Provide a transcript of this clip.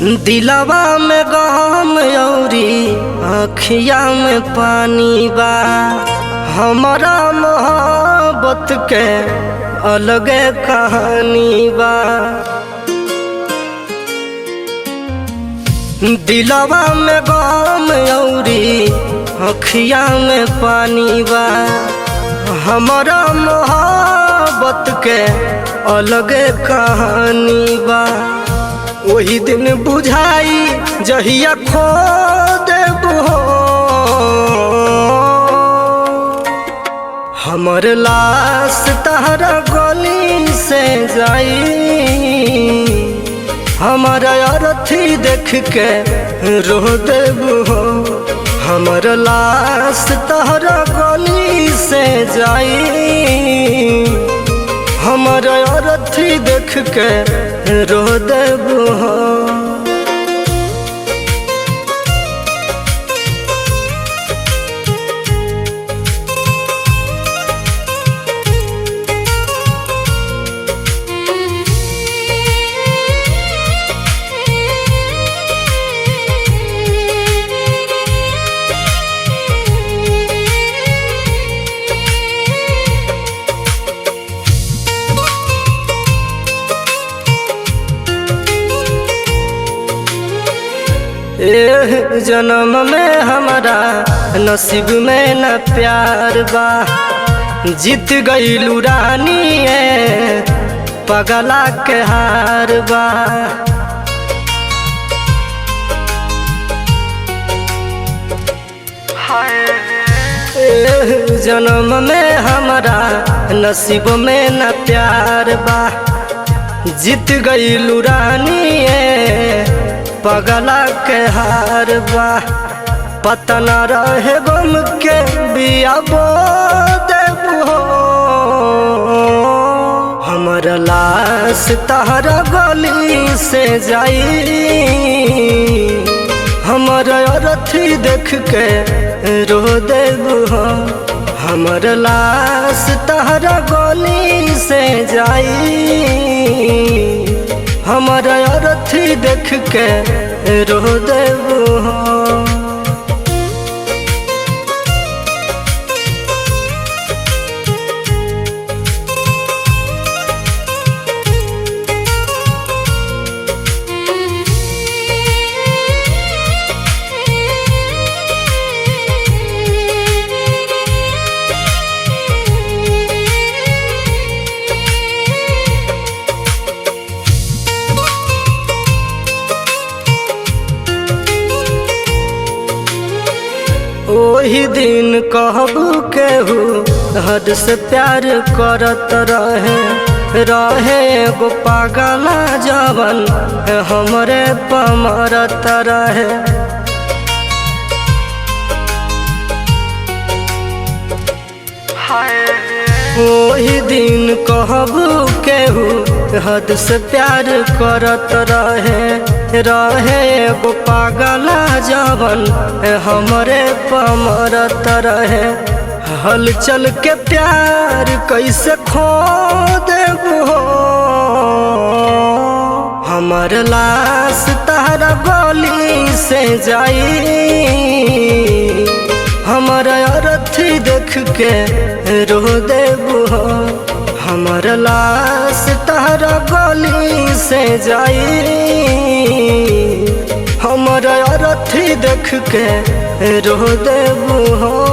दिलवा में गम औरी आँखिया में पानी बा। हमारा मोहब्बत के अलगे कहानी बा। दिलवा में गम औरी आँखिया में पानी बा। हमारा मोहब्बत के अलगे कहानी बा। वही दिन बुझाई जहिया खो देबो। हमर लाश तहरा गली से जाई। हमारा अरथी देख के रो देबो। हमर लाश तहरा गली से जाई। हमर अरथी देख के रो देबो। जन्म में हमारा नसीब में न प्यार बा। जीत गईलू रानी पगला के हार बा। जन्म में हमारा नसीब में न प्यार बा। जीत गईलू रानी पगला के हार बा। पता न रहे गम के बिया बो देबो। हमर लाश तहरा गली से जाई। हमर अरथी देख के रो देबो। हमर लाश तहरा गली से जाई। हमर अरथी देख के रो देबो। ओही दिन कहबू केहू हद से प्यार करत रहे एगो पागला जवन हमरे पमरत रहे। ओही दिन कहबू केहू हद से प्यार करत रहे एगो पागला जवन हमरे पमरत रहे। हलचल के प्यार कैसे खो देबो। हमर लाश तहरा गली से जाई। हमर अरथी देख के रो देबो। हमर लाश तहरा गली से जाई। हमर अरथी देख के रो देबो।